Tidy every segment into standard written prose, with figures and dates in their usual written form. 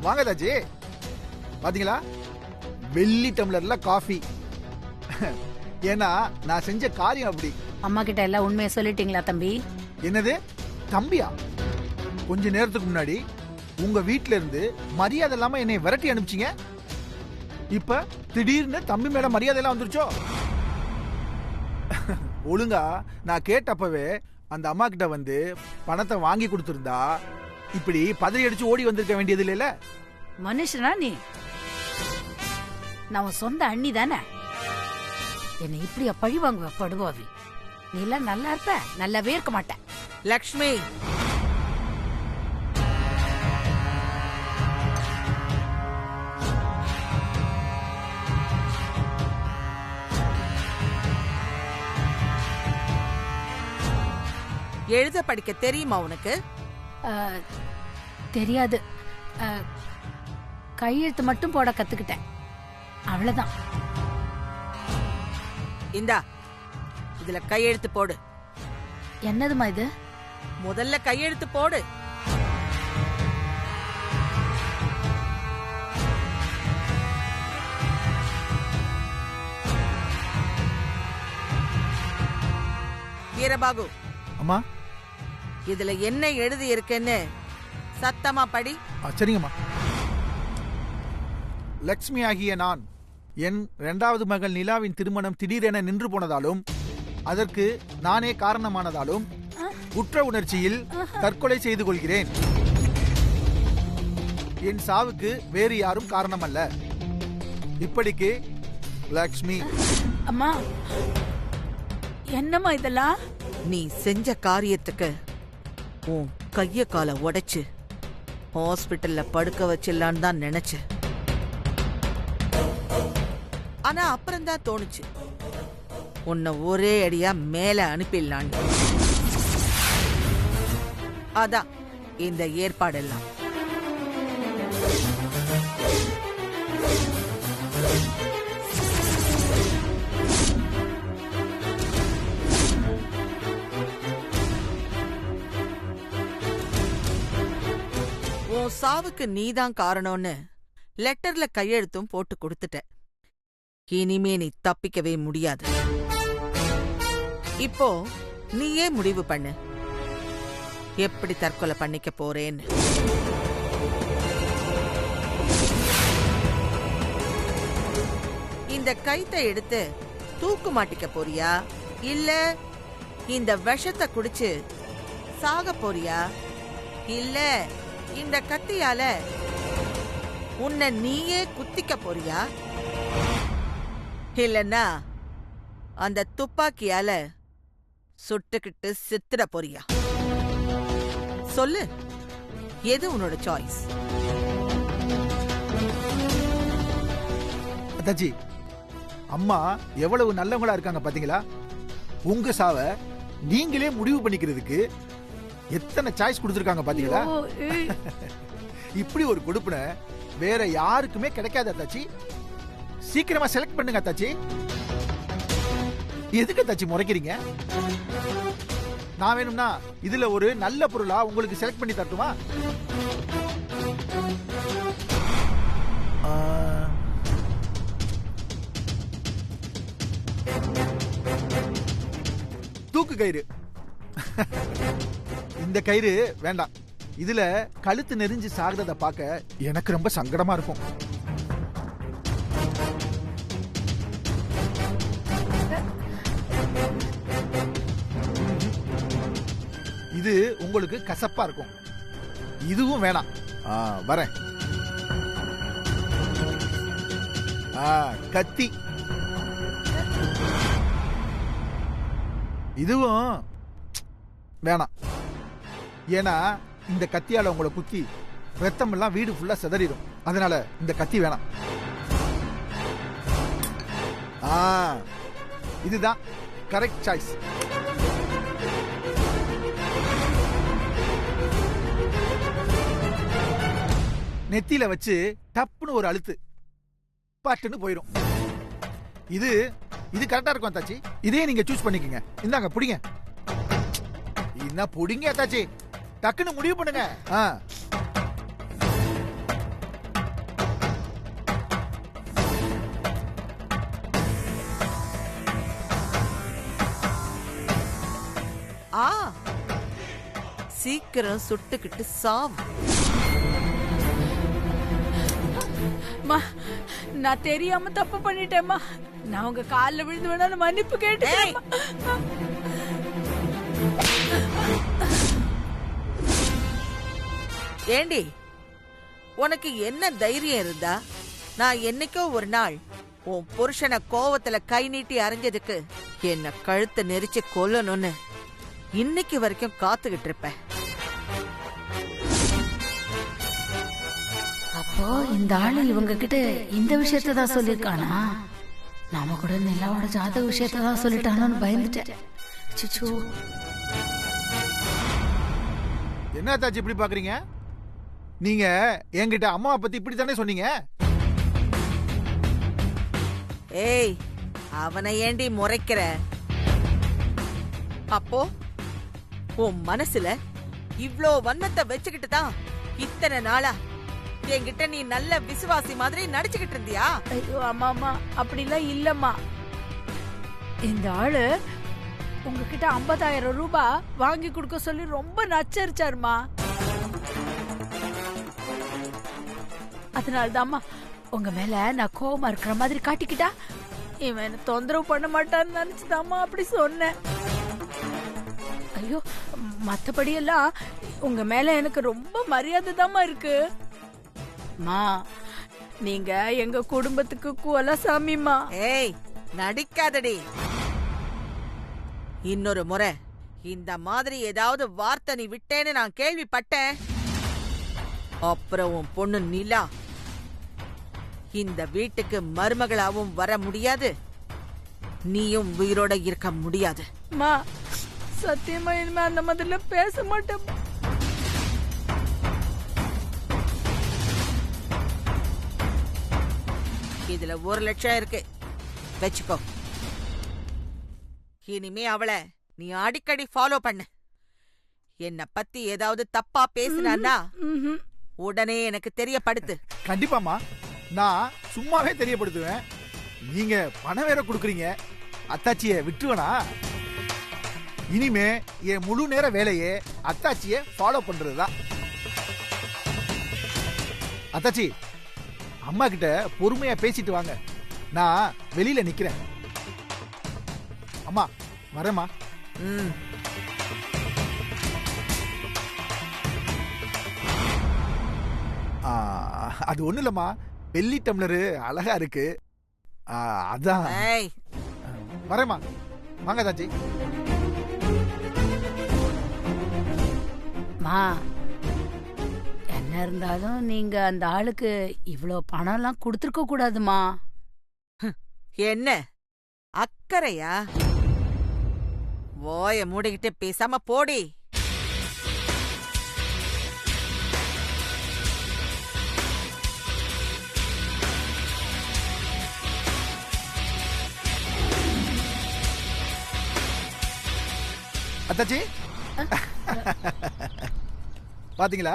வாங்க தாச்சி, பாத்தீங்களா வெள்ளி டம்ளர்ல காஃபி. ஏன்னா நான் செஞ்ச காரியம் அப்படி. அம்மா கிட்ட எல்லாம் உண்மையை சொல்லிட்டீங்களா தம்பி? என்னது தம்பியா? கொஞ்ச நேரத்துக்கு முன்னாடி உங்க வீட்ல இருந்து மரியாதை இல்லாம என்னை விரட்டி அனுப்பிச்சிங்க. இப்ப திடீர்னு தம்பி மேல மரியாதை எல்லாம் வந்துருச்சோ? ஒழுங்கா நான் கேட்டப்பவே அந்த அம்மா கிட்ட வந்து பணத்தை வாங்கி கொடுத்திருந்தா இப்படி பதறி அடிச்சு ஓடி வந்திருக்க வேண்டியது இல்லைல்ல. மனுஷனா நீ? நான் உன் சொந்த அண்ணி தானே. என்னை இப்படியா பழி வாங்குவ படுவாவி? நீ எல்லாம் நல்லா இருப்ப, நல்லாவே இருக்க மாட்டேன். லக்ஷ்மி, எழுத படிக்க தெரியுமா உனக்கு? தெரியாது. கையெழுத்து மட்டும் போட கத்துக்கிட்டேன், அவ்வளவுதான். இந்தா, இதுல கையெழுத்து போடு. என்னதுமா இது? முதல்ல கையெழுத்து போடு. வீரபாகு, அம்மா இதுல என்ன எழுதி இருக்குன்னு சத்தமா படி. சரிங்கம்மா. லக்ஷ்மி ஆகிய நான் என் 2வது மகள் நிலாவின் திருமணம் திடீரென நின்று போனதாலும் அதற்கு நானே காரணமானதாலும் குற்ற உணர்ச்சியில் தற்கொலை செய்து கொள்கிறேன். என் சாவுக்கு வேறு யாரும் காரணம் அல்ல. இப்படிக்கு லக்ஷ்மி. அம்மா, என்னம்மா இதெல்லாம்? நீ செஞ்ச காரியத்துக்கு உன் கைய கால உடைச்சு ஹாஸ்பிட்டல்ல படுக்க வச்சிடலான்னு தான் நினைச்சேன். ஆனா அப்புறம்தான் தோணுச்சு உன்னை ஒரே அடியா மேல அனுப்பிடலான்னு. அதான் இந்த ஏற்பாடெல்லாம். உன் சாவுக்கு நீதான் காரணம்னு லெட்டர்ல கையெழுத்தும் போட்டு கொடுத்துட்ட. இனிமே நீ தப்பிக்கவே முடியாது. இப்போ நீயே முடிவு பண்ணு, எப்படி தற்கொலை பண்ணிக்க போறேன்னு. இந்த கைத்தை எடுத்து தூக்கு மாட்டிக்க போறியா, இல்ல இந்த விஷத்தை குடிச்சு சாக போறியா, இல்ல இந்த கத்தியால உன்னை நீயே குத்திக்க போறியா, இல்லன்னா அந்த துப்பாக்கியால சுட்டுக்கிட்டு சித்திர போறியா? சொல்லு, எது உன்னோட சாய்ஸ்? அத்தாச்சி, அம்மா எவ்வளவு நல்லவங்களா இருக்காங்க பாத்தீங்களா? உங்க சாவ நீங்களே முடிவு பண்ணிக்கிறதுக்கு எத்தனை சாய்ஸ் கொடுத்திருக்காங்க பாத்தீங்களா? இப்படி ஒரு கொடுப்புன வேற யாருக்குமே கிடைக்காது அத்தாச்சி. சீக்கிரமா செலக்ட் பண்ணுங்க அத்தாச்சி. எதுக்கு அத்தாச்சி முறைக்கிறீங்க? நான் வேணும்னா இதுல ஒரு நல்ல பொருளா உங்களுக்கு செலக்ட் பண்ணி தரட்டுமா? தூக்கு கயிறு. இந்த கயிறு வேண்டாம். இதுல கழுத்து நெரிஞ்சு சாகிறத பார்க்க எனக்கு ரொம்ப சங்கடமா இருக்கும். இது உங்களுக்கு கசப்பா இருக்கும். இதுவும் வேணாம். வரேன். கத்தி. இதுவும் வேணாம். ஏன்னா இந்த கத்தியால உங்களை குத்தி ரத்தம் எல்லாம் வீடு ஃபுல்லா சிதறிடும். அதனால இந்த கத்தி வேணாம். இதுதான் கரெக்ட் சாய்ஸ். நெத்தியில வச்சு டப்புன்னு ஒரு அழுத்து பட்டுன்னு போயிடும். இது இது கரெக்டா இருக்கும் அத்தாச்சி. இதே நீங்க சூஸ் பண்ணிக்கங்க. இந்தாங்க புடிங்க. என்ன புடிங்க அத்தாச்சி, டக்குன்னு முடிவு பண்ணுங்க. சீக்கிரம் சுட்டுக்கிட்டு சாவு. நான் தெரியாம தப்பு பண்ணிட்டேம்மா. நான் உங்க கால்ல விழுந்து வேணாலும் மன்னிப்பு கேட்டேன். ஏண்டி, உனக்கு என்ன தைரியம் இருந்தா நான் என்னைக்கோ ஒரு நாள் உன் புருஷனை கோவத்துல கை நீட்டி அரைஞ்சதுக்கு என்ன கழுத்தை நெரிச்சு கொல்லணும்னு இன்னைக்கு வரைக்கும் காத்துக்கிட்டு இருப்பேன். அப்போ இந்த ஆளு இவங்க கிட்ட இந்த விஷயத்த தான் சொல்லிருக்கானா? நாம கூட நிலாவோட ஜாதக விஷயத்த தான் சொல்லிட்டானோன்னு பயந்துட்டேன். சிச்சோ, என்ன அத்தாச்சி இப்படி பாக்குறீங்க? நீங்க என்கிட்ட அம்மாவை பத்தி இப்படி தானே சொன்னீங்க? ஏய், அவனை ஏண்டி முறைக்கிற? அப்போ உன் மனசுல இவ்ளோ வன்மத்தை வச்சுக்கிட்டு தான் இத்தனை நாளா என்கிட்ட நீ நல்ல விசுவாசி மாதிரி நடிச்சுக்கிட்டு இருந்தியா? ஐயோ அம்மா, அப்படிலாம் இல்லம்மா. இந்த ஆளு உங்ககிட்ட 50,000 ரூபாய் வாங்கி கொடுக்க சொல்லி ரொம்ப நச்சரிச்சாருமா. அதனாலதாம்மா உங்க மேல நான் கோவமா இருக்கிற மாதிரி காட்டிக்கிட்டா இவன் என்ன தொந்தரவு பண்ண மாட்டான்னு நினைச்சுதாம்மா அப்படி சொன்னேன். ஐயோ, மத்தபடி எல்லாம் உங்க மேல எனக்கு ரொம்ப மரியாதை தாம்மா இருக்கு. மா, நீங்க எங்க குடும்பத்துக்கு குலசாமிமா. ஏய், நடிக்காதடி. இன்னொரு முறை இந்த மாதிரி ஏதாவது வார்த்தை நீ விட்டேன்னு நான் கேள்விப்பட்டேன், அப்புறம் உன் பொண்ணு நிலா இந்த வீட்டுக்கு மருமகளாவும் வர முடியாது, நீயும் உயிரோட இருக்க முடியாது. மா, சத்தியமா இனிமே அந்த மாதிரில பேச மாட்டேன். இதுல 1 லட்சம் இருக்கு, வச்சுக்கோ. இனிமே அவளை நீ அடிக்கடி ஃபாலோ பண்ணு. என்ன பத்தி ஏதாவது தப்பா பேசினா உடனே எனக்கு தெரியப்படுத்து. கண்டிப்பாமா, நான் சும்மாவே தெரியப்படுத்துவேன். நீங்க பணம் வேற கொடுக்குறீங்க, அத்தாச்சிய விட்டுவனா? இனிமே என் முழு நேர வேலையே அத்தாச்சிய ஃபாலோ பண்றதுதான். அத்தாச்சி, அம்மா கிட்ட பொறுமையா பேசிட்டு வாங்க, நான் வெளியில நிக்கிறேன். அம்மா வரேம்மா. அது ஒண்ணு இல்லம்மா, வெள்ளி டம்ளரு அழகா இருக்கு, அதான். வரேம்மா, வாங்க தாச்சி. மா, என்ன இருந்தாலும் நீங்க அந்த ஆளுக்கு இவ்ளோ பணம் எல்லாம் கொடுத்துருக்க கூடாதுமா. என்ன அக்கறையா? வாய மூடிக்கிட்டு பேசாம போடி. அத்தாச்சி, பாத்தீங்களா,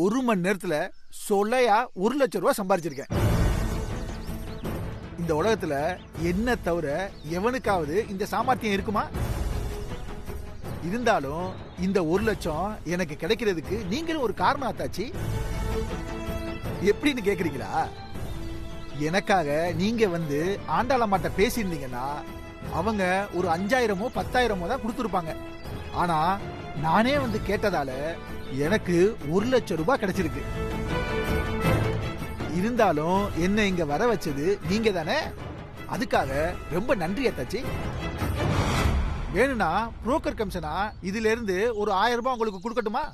1 மணி நேரத்துல சொல்லையா 1 லட்சம் ரூபாய் சம்பாதிச்சிருக்கேன். இந்த உலகத்துல என்ன தவிர எவனுக்காவது இந்த சாமர்த்தியம் இருக்குமா? இருந்தாலும் இந்த 1 லட்சம் எனக்கு கிடைக்கிறதுக்கு நீங்களும் ஒரு காரணம் அத்தாச்சி. எப்படின்னு கேக்குறீங்களா? எனக்காக நீங்க வந்து ஆண்டாளம்மாட்ட பேசியிருந்தீங்கன்னா அவங்க ஒரு 5,000மோ 10,000மோ தான் கொடுத்துருப்பாங்க. ஆனா நானே வந்து கேட்டதால எனக்கு 1 லட்சம் ரூபாய் கிடைச்சிருக்கு. இருந்தாலும் என்ன இங்க வர வச்சது நீங்க தானே, அதுக்காக ரொம்ப நன்றி அத்தாச்சி. வேணும்னா புரோக்கர் கமிஷனா இதுல இருந்து ஒரு 1000 ரூபாய் உங்களுக்கு கொடுக்கட்டுமா?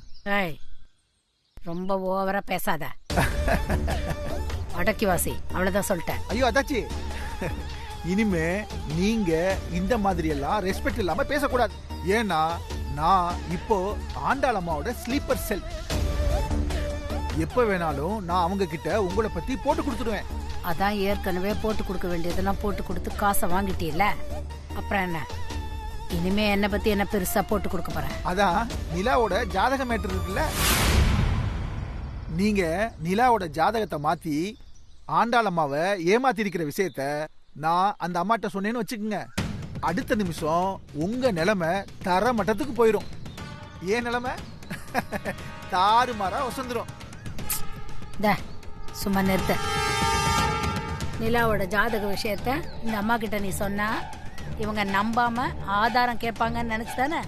ரொம்ப ஓவரா பேசாத. அடக்கி வாசி, அவ்வளவுதான் சொல்லிட்டேன். ஐயோ அத்தாச்சி, இனிமே நீங்க இந்த மாதிரி எல்லாம் ரெஸ்பெக்ட் இல்லாம பேசக்கூடாது. ஏன்னா நான் இப்போ ஆண்டாளம்மாவோட ஸ்லீப்பர் செல். எப்ப வேணாலும் நான் அவங்க கிட்ட உங்களை பத்தி போட்டு கொடுத்துடுவேன். அதான் ஏற்கனவே போட்டு கொடுக்க வேண்டியதெல்லாம் போட்டு கொடுத்து காசை வாங்கிட்டீல்ல, அப்புறம் என்ன? இனிமே என்னை பத்தி என்ன பெருசா போட்டு கொடுக்க போறேன்? அதான் நிலாவோட ஜாதக மேட்டர் இருக்குல்ல, நீங்க நிலாவோட ஜாதகத்தை மாத்தி ஆண்டாளம்மாவை ஏமாத்தி இருக்கிற விஷயத்த நான் அந்த அம்மாட்ட சொன்னேன்னு வச்சுக்கோங்க, அடுத்த நிமிஷம் உங்க நிலைமை தர மட்டத்துக்கு போயிடும். ஏன் நிலைமை தாறுமாறா வசந்துரும். சும்மா நிறுத்த. நிலாவோட ஜாதக விஷயத்த இந்த அம்மா கிட்ட நீ சொன்னா இவங்க நம்பாம ஆதாரம் கேட்பாங்கன்னு நினைச்சுதானே?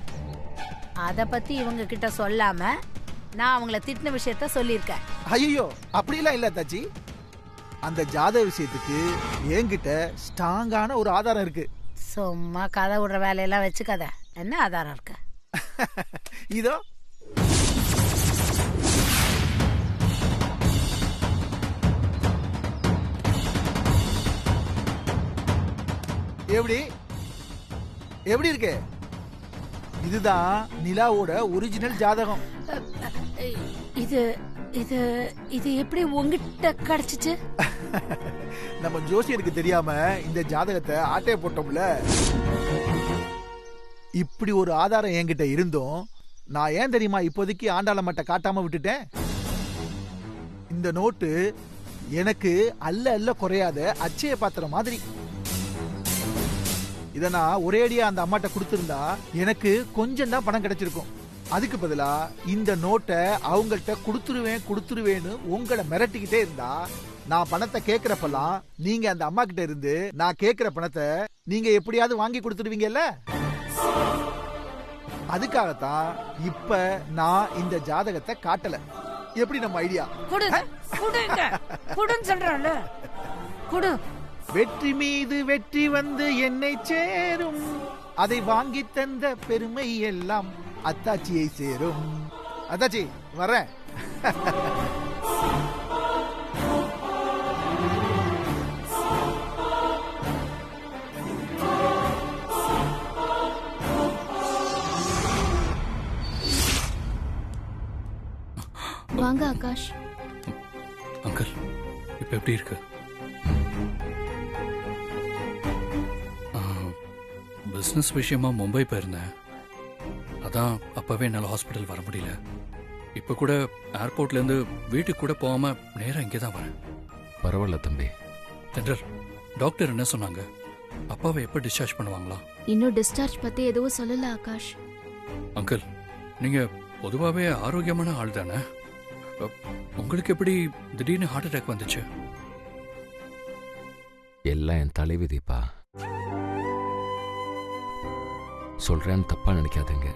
அத பத்தி இவங்க கிட்ட சொல்லாம நான் அவங்கள திட்டின விஷயத்த சொல்லியிருக்கேன். ஐயோ அப்படிலாம் இல்ல தாச்சி, அந்த ஜாதக விஷயத்துக்கு என்கிட்ட ஸ்ட்ராங்கான ஒரு ஆதாரம் இருக்கு. சும்மா கதை விடுற வேலையெல்லாம் வச்சுக்காத. என்ன ஆதாரம் இருக்கு? இதோ எப்படி எப்படி இருக்கு? இதுதான் நிலாவோட ஒரிஜினல் ஜாதகம். இது இது இது எப்படி உங்ககிட்ட கிடைச்சிச்சு? நம்ம ஜோசியருக்கு தெரியாம இந்த ஜாதகத்தை ஆட்டைய போட்டோம்ல. இப்படி ஒரு ஆதாரம் என்கிட்ட இருந்தும் நான் ஏன் தெரியுமா இப்போதைக்கு ஆண்டாளம்மட்ட காட்டாம விட்டுட்டேன்? இந்த நோட்டு எனக்கு அல்ல குறையாத அச்சய பாத்திரம் மாதிரி. இத நான் ஒரேடியா அந்த அம்மாட்ட கொடுத்திருந்தா எனக்கு கொஞ்சம் தான் பணம் கிடைச்சிருக்கும். அதுக்கு பதிலா இந்த நோட்டை அவங்கள்ட்ட கொடுத்துருவேன்னு உங்களை மிரட்டிக்கிட்டே இருந்தா நான் பணத்தை கேட்கிறப்பெல்லாம் நீங்க அந்த அம்மா கிட்ட இருந்து நான் கேட்கிற பணத்தை நீங்க எப்படியாவது வாங்கி கொடுத்துடுவீங்கல்ல. அதுக்காகத்தான் இப்ப நான் இந்த ஜாதகத்தை காட்டல. எப்படி நம்ம ஐடியா? வெற்றி மீது வெற்றி வந்து என்னை சேரும், அதை வாங்கி தந்த பெருமை எல்லாம் அத்தாச்சியை சேரும். அத்தாச்சி வரேன். வாங்க ஆகாஷ். அங்கிள், இப்ப எப்படி இருக்கு? பிசினஸ் விஷயமா மும்பை போயிருந்தேன். அதான் அப்பவே என்னால் ஹாஸ்பிட்டல் வர முடியல. இப்ப கூட ஏர்போர்ட்ல இருந்து வீட்டுக்கு கூட போகாம நேரா இங்கே தான் வரேன். பரவாயில்ல தம்பி. தென்றல், டாக்டர் என்ன சொன்னாங்க? அப்பாவை எப்ப டிஸ்சார்ஜ் பண்ணுவாங்களா? இன்னும் டிஸ்சார்ஜ் பத்தி எதுவும் சொல்லல ஆகாஷ். அங்கிள், நீங்க பொதுவாகவே ஆரோக்கியமான ஆள் தானே? உங்களுக்கு எப்படி திடீர்னு ஹார்ட் அட்டாக் வந்துச்சு? எல்லாம் என் தலைவிதிப்பா. சொல்றேன்னு தப்பா நினைக்காதீங்க.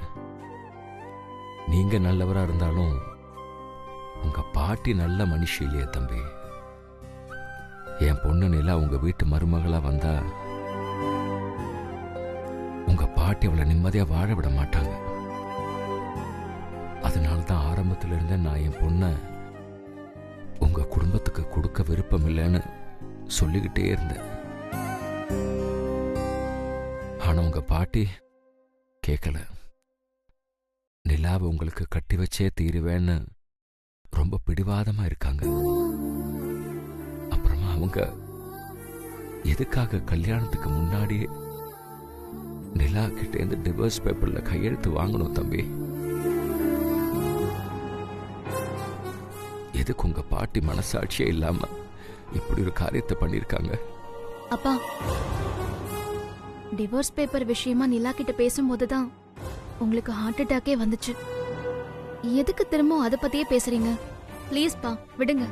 நீங்க நல்லவரா இருந்தாலும் உங்க பாட்டி நல்ல மனுஷி இல்லையே தம்பி. என் பொண்ணு நிலா உங்க வீட்டு மருமகளா வந்தா உங்க பாட்டி அவளை நிம்மதியா வாழ விட மாட்டாங்க. அதனால்தான் ஆரம்பத்துல இருந்தே நான் என் பொண்ண உங்க குடும்பத்துக்கு கொடுக்க விருப்பம் இல்லைன்னு சொல்லிக்கிட்டே இருந்தேன். ஆனா உங்க பாட்டி கேட்கல. நிலாவை உங்களுக்கு கட்டி வச்சே தீருவேன்னு ரொம்ப பிடிவாதமா இருக்காங்க. அப்புறமா அவங்க எதுக்காக கல்யாணத்துக்கு முன்னாடியே நிலா கிட்ட இருந்து டிவோர்ஸ் பேப்பர்ல கையெழுத்து வாங்கணும் தம்பி? எதுக்கு உங்க பாட்டி மனசாட்சியே இல்லாம இப்படி ஒரு காரியத்தை பண்ணிருக்காங்க? அப்பா, டிவோர்ஸ் பேப்பர் விஷயமா நிலா கிட்ட பேசும்போதுதான் உங்களுக்கு ஹார்ட் அட்டாக்கே வந்துச்சு. எதுக்கு திரும்ப அதை பத்தியே பேசுறீங்க? ப்ளீஸ் பா, விடுங்க.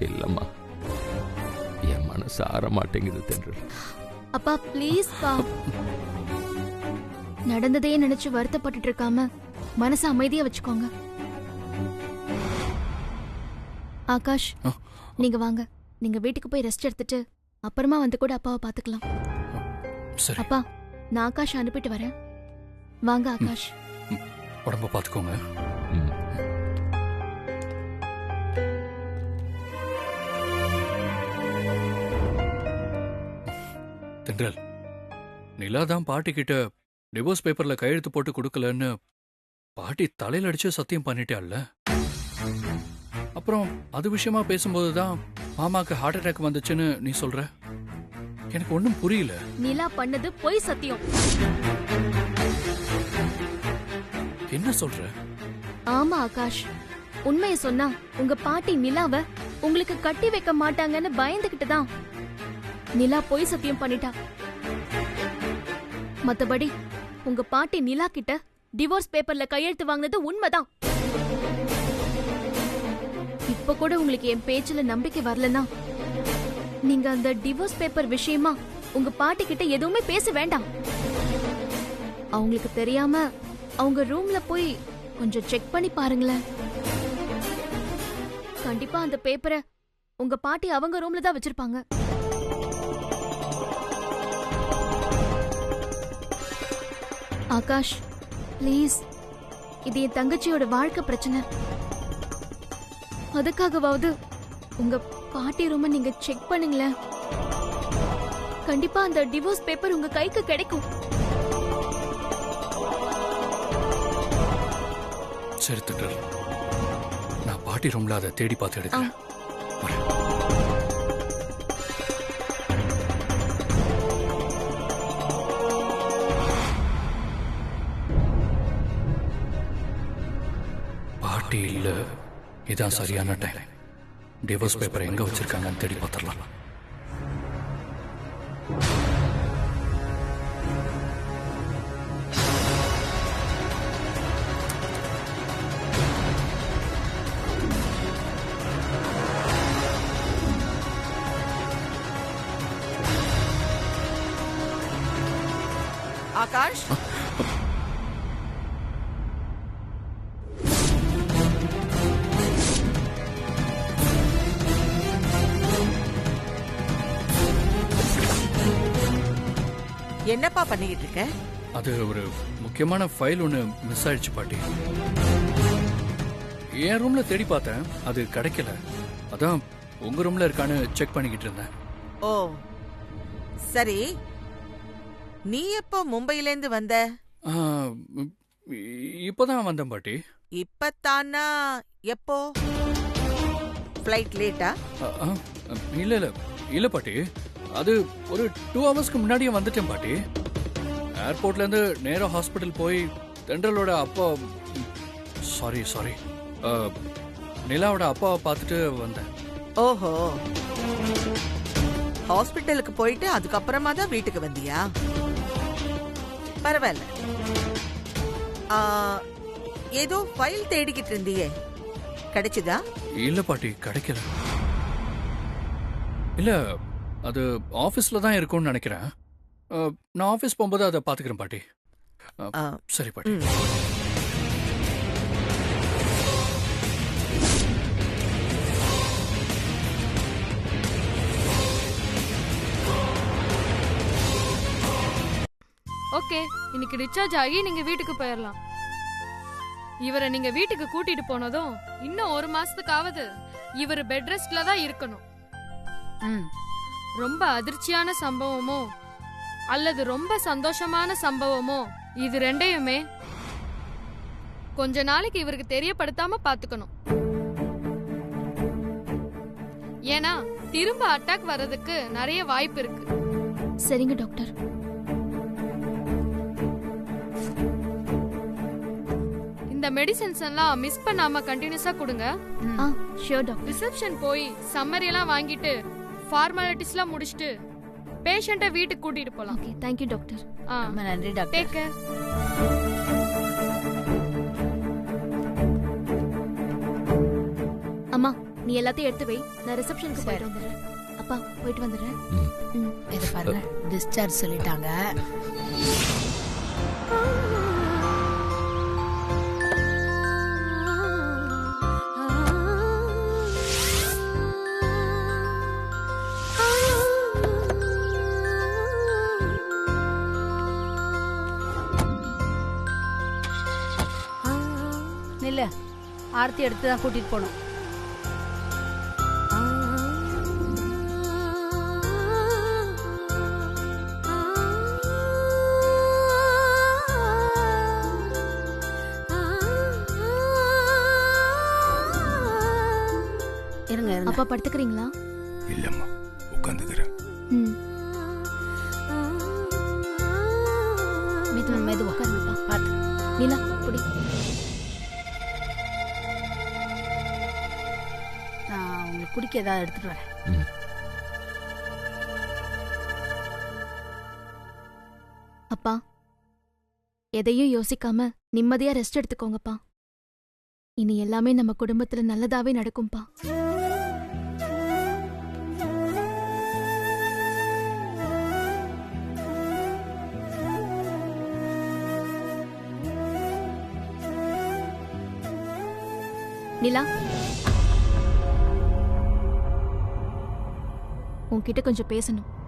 இல்லம்மா, என் மனசு ஆற மாட்டேங்குது தென்றல். அப்பா ப்ளீஸ் பா. நடந்ததையே நினைச்சு வருத்தப்பட்டு இருக்காம மனசு அமைதியா வச்சுக்கோங்க. ஆகாஷ், நீங்க வாங்க. நீங்க வீட்டுக்கு போய் ரெஸ்ட் எடுத்துட்டு அப்புறமா வந்து கூட அப்பாவை பாத்துக்கலாம். அப்பா, நான் ஆகாஷ் அனுப்பிட்டு வரேன். வாங்க ஆகாஷ். உடம்ப பாத்துக்கோங்க. தென்றல், நிலா தான் பாட்டி கிட்ட டிவோர்ஸ் பேப்பர்ல கையெழுத்து போட்டு கொடுக்கலன்னு பாட்டி தலையில அடிச்சு சத்தியம் பண்ணிட்டாள்ல. அப்புறம் அது விஷயமா பேசும்போது தான் மாமாக்கு ஹார்ட் அட்டாக் வந்துச்சுன்னு நீ சொல்ற. எனக்கு ஒன்றும் புரியல. நிலா பண்ணது பொய் சத்தியம். என்ன சொல்ற? ஆமா ஆகாஷ், உண்மையை சொன்னா உங்க பாட்டி நிலாவ உங்களுக்கு கட்டி வைக்க மாட்டாங்கன்னு பயந்துகிட்டு தான் நிலா பொய் சத்தியம் பண்ணிட்டா. மத்தபடி உங்க பாட்டி நிலா கிட்ட டிவோர்ஸ் பேப்பர்ல கையெழுத்து வாங்கினது உண்மைதான். இப்ப கூட உங்களுக்கு என் பேச்சுல நம்பிக்கை வரலனா நீங்க அந்த டிவோர்ஸ் பேப்பர் விஷயமா உங்க பாட்டி கிட்ட எதுவுமே பேச வேண்டாம். அவங்களுக்கு தெரியாம அவங்க ரூம்ல போய் கொஞ்சம் செக் பண்ணி பாருங்களேன். கண்டிப்பா அந்த பேப்பரை உங்க பாட்டி அவங்க ரூம்ல தான் வச்சிருப்பாங்க. ஆகாஷ் ப்ளீஸ், இது என் தங்கச்சியோட வாழ்க்கை பிரச்சனை. அதுக்காகவாவது உங்க பாட்டி ரூம நீங்க செக் பண்ணுங்களேன். கண்டிப்பா அந்த டிவோர்ஸ் பேப்பர் உங்க கைக்கு கிடைக்கும். சரி திட்டர், நான் பாட்டி ரூம்ல அதை தேடி பார்த்து எடுக்கிறேன். பாட்டி இல்ல, இதான் சரியான டைம். டிவோர்ஸ் பேப்பர் எங்க வச்சிருக்காங்கன்னு தேடி பார்த்துடலாம். ஆகாஷ், என்னப்பா பண்ணிக்கிட்டு இருக்க? அது ஒரு முக்கியமான ஃபைல் ஒன்று மிஸ் ஆயிடுச்சு பாட்டி. என் ரூம்ல தேடி பார்த்தேன், அது கிடைக்கல. அதான் உங்க ரூம்ல இருக்கான்னு செக் பண்ணிக்கிட்டு இருந்தேன். ஓ சரி, நீ எப்போ மும்பையில இருந்து வந்த? ஆ, இப்பதான் வந்தேன் பாட்டி. இப்பத்தானா? எப்போ? ஃப்ளைட் லேட்டா? இல்ல இல்ல இல்ல பாட்டி, அது ஒரு 2 ஹவர்ஸ்க்கு முன்னாடியே வந்துட்டேன் பாட்டி. ஏர்போர்ட்ல இருந்து நேரா ஹாஸ்பிட்டல் போய் தென்றலோட அப்பா, சாரி நிலாவோட அப்பாவை பார்த்துட்டு வந்தேன். ஓஹோ, ஹாஸ்பிட்டலுக்கு போயிட்டு அதுக்கப்புறமா தான் வீட்டுக்கு வந்தியா? பரவாயில்ல. ஏதோ ஃபைல் தேடிக்கிட்டு இருந்தியே, கிடைச்சதா? இல்ல பாட்டி, கிடைக்கல. இல்ல, அது ஆபீஸ்ல தான் இருக்கும்னு நினைக்கிறேன். நான் ஆபீஸ் போகும்போது அதை பாத்துக்கிறேன் பாட்டி. சரி பாட்டி. ஓகே, இன்னைக்கு டிஸ்சார்ஜ் ஆகி நீங்க வீட்டுக்கு போயிடலாம். இவரை நீங்க வீட்டுக்கு கூட்டிட்டு போனதும் இன்னும் 1 மாசத்துக்காவது இவர் பெட் ரெஸ்ட்ல தான் இருக்கணும். ரொம்ப அதிர்ச்சியான சம்பவமோ அல்லது ரொம்ப சந்தோஷமான சம்பவமோ, இது ரெண்டையுமே கொஞ்ச நாளைக்கு இவருக்கு தெரியப்படுத்தாம பாத்துக்கணும். ஏன்னா திரும்ப அட்டாக் வர்றதுக்கு நிறைய வாய்ப்பு இருக்கு. சரிங்க டாக்டர். இந்த மெடிசன்ஸ் எல்லாம் மிஸ் பண்ணாம கண்டினியூஸா கொடுங்க. Sure doctor. ரிசப்ஷன் போய் சம்மரி எல்லாம் வாங்கிட்டு ஃபார்மாலிட்டிஸ்லாம் முடிச்சிட்டு பேஷண்ட்டை வீட்டுக்கு கூட்டிட்டு போலாம். Okay, thank you doctor. ரொம்ப நன்றி டாக்டர். Take care. அம்மா, நீ எல்லாத்தையும் எடுத்து வை, நான் ரிசப்ஷனுக்கு போயிட்டு வந்துடுறேன். அப்பா, போயிட்டு வந்துடுறேன். இது பாருங்க, டிஸ்சார்ஜ் சொல்லிட்டாங்க. நில்ல, ஆர்த்தி எடுத்து தான் கூட்டிட்டு போகணும். அப்பா படுத்துக்கிறீங்களா? இல்லம்மா, உட்காந்துக்கிறேன். ம். மெதுவா உட்காருங்கப்பா. பார்த்து. நிலா புடி. நான் உங்களுக்கு குடிக்க ஏதாவது எடுத்துட்டு வரேன். ம். அப்பா, எதையும் யோசிக்காம நிம்மதியா ரெஸ்ட் எடுத்துக்கோங்கப்பா. இனி எல்லாமே நம்ம குடும்பத்துல நல்லதாவே நடக்கும்பா. நிலா, உன்கிட்ட கொஞ்சம் பேசணும்.